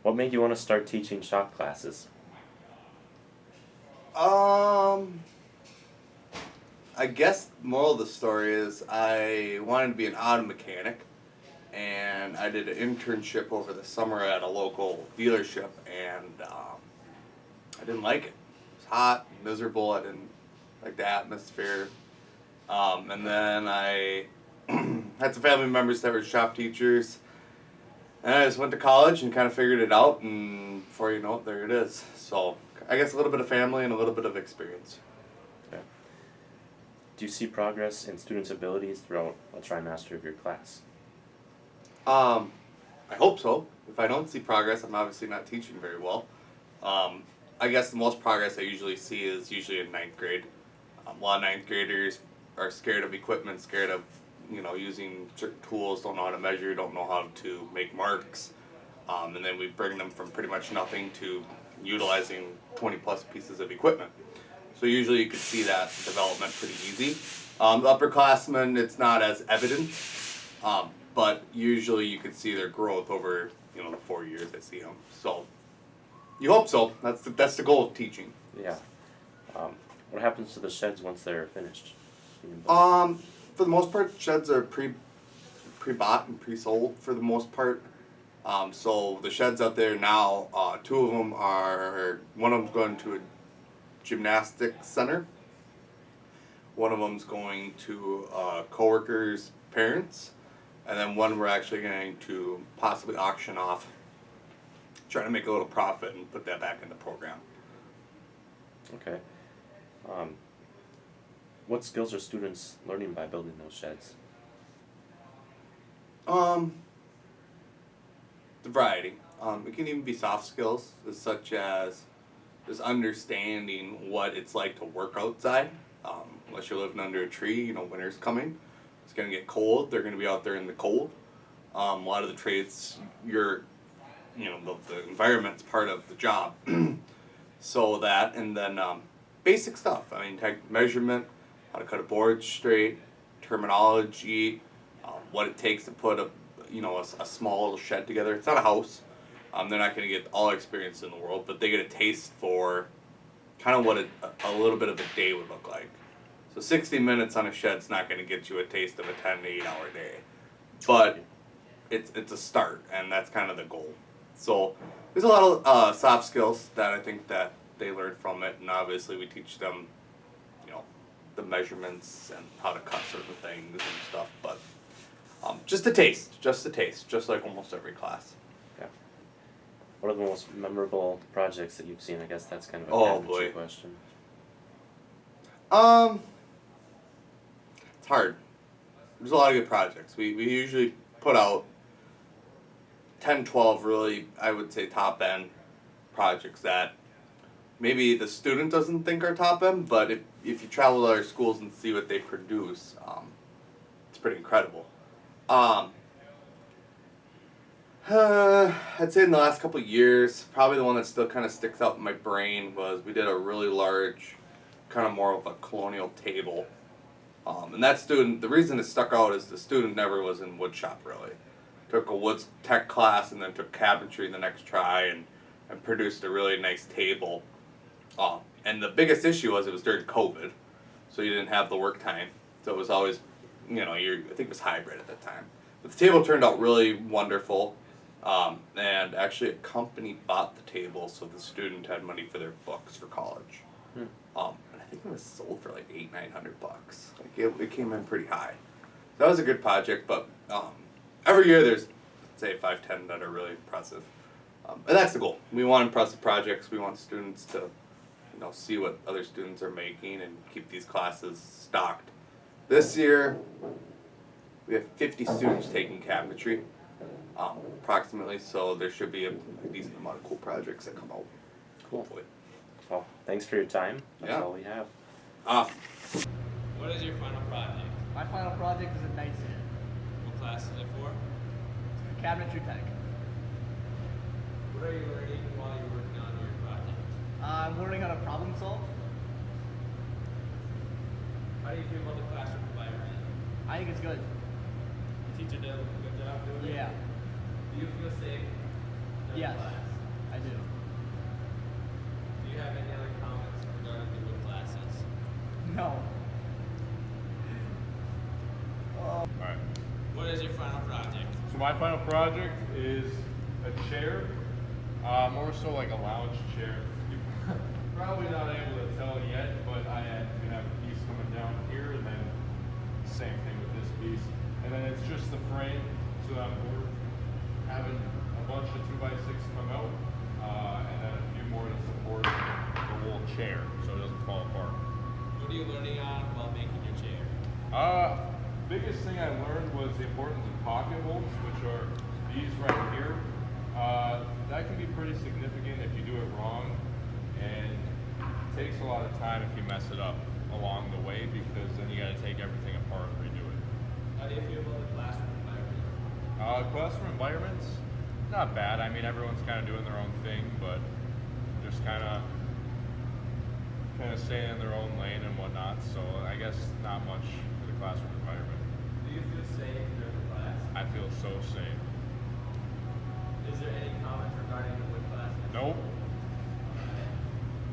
What made you want to start teaching shop classes? Um, I guess moral of the story is I wanted to be an auto mechanic, and I did an internship over the summer at a local dealership, and I didn't like it. It was hot, miserable. I didn't like the atmosphere. And then I had some family members that were shop teachers, and I just went to college and kind of figured it out, and before you know it, there it is. So I guess a little bit of family and a little bit of experience. Okay. Do you see progress in students' abilities throughout a trimester of your class? I hope so. If I don't see progress, I'm obviously not teaching very well. I guess the most progress I usually see is usually in ninth grade. A lot of ninth graders are scared of equipment, scared of using certain tools, don't know how to measure, don't know how to make marks, and then we bring them from pretty much nothing to utilizing 20 plus pieces of equipment. So usually you could see that development pretty easy. The upperclassmen, it's not as evident, but usually you could see their growth over the 4 years I see them. So you hope so. That's the goal of teaching. Yeah. What happens to the sheds once they're finished being built? For the most part, sheds are pre-bought and pre-sold for the most part. So the sheds out there now, one of them's going to a gymnastics center. One of them's going to a coworker's parents, and then one we're actually going to possibly auction off, trying to make a little profit and put that back in the program. Okay. What skills are students learning by building those sheds? The variety. It can even be soft skills, such as just understanding what it's like to work outside. Unless you're living under a tree, winter's coming. It's going to get cold. They're going to be out there in the cold. A lot of the trades, the environment's part of the job. So that, and then basic stuff. Measurement, how to cut a board straight, terminology, what it takes to put a small little shed together. It's not a house. They're not going to get all experience in the world, but they get a taste for kind of what a little bit of a day would look like. So 60 minutes on a shed's not going to get you a taste of a 10 to 8 hour day, but it's a start, and that's kind of the goal. So there's a lot of soft skills that I think that they learn from it, and obviously we teach them, the measurements and how to cut certain things and stuff, but just a taste, just like almost every class. Yeah. What are the most memorable projects that you've seen? I guess that's kind of a boy. question. It's hard. There's a lot of good projects. We usually put out 10, 12 really, I would say, top end projects that maybe the student doesn't think are top end, but if you travel to other schools and see what they produce, it's pretty incredible. I'd say in the last couple of years, probably the one that still kind of sticks out in my brain was we did a really large, kind of more of a colonial table. And that student, the reason it stuck out is the student never was in wood shop really. Took a wood tech class and then took cabinetry the next try and produced a really nice table. And the biggest issue was it was during COVID, so you didn't have the work time. So it was always, I think it was hybrid at that time. But the table turned out really wonderful. And actually a company bought the table so the student had money for their books for college. And I think it was sold for like $800-900. It came in pretty high. That was a good project, but every year there's, say, 5-10 that are really impressive. And that's the goal. We want impressive projects. We want students to see what other students are making and keep these classes stocked. This year, we have 50 students taking cabinetry, approximately, so there should be a decent amount of cool projects that come out. Cool. Hopefully. Well, thanks for your time. That's Yeah. all we have. What is your final project? My final project is a nightstand. What class is it for? It's for cabinetry tech. What are you learning while you're working on your project? I'm learning how to problem solve. How do you feel about the classroom environment? I think it's good. teacher did a good job doing it? Yeah. Do you feel safe during Yes. class? I do. Do you have any other comments regarding the wood classes? No. Alright. What is your final project? So my final project is a chair, more so like a lounge chair. You're probably not able to tell yet, but I can have a piece coming down here, and then same thing with this piece. And then it's just the frame, so that we're having a bunch of 2x6 come out, and then a few more to support the whole chair, so it doesn't fall apart. What are you learning on while making your chair? Biggest thing I learned was the importance of pocket holes, which are these right here. That can be pretty significant if you do it wrong, and it takes a lot of time if you mess it up along the way, because then you got to take everything apart and redo it. How do you feel about the classroom environment? Classroom environments, not bad. I mean, everyone's kind of doing their own thing, but just kind of staying in their own lane and whatnot. So I guess not much for the classroom environment. Do you feel safe during the class? I feel so safe. Is there any comments regarding the wood classes? Nope.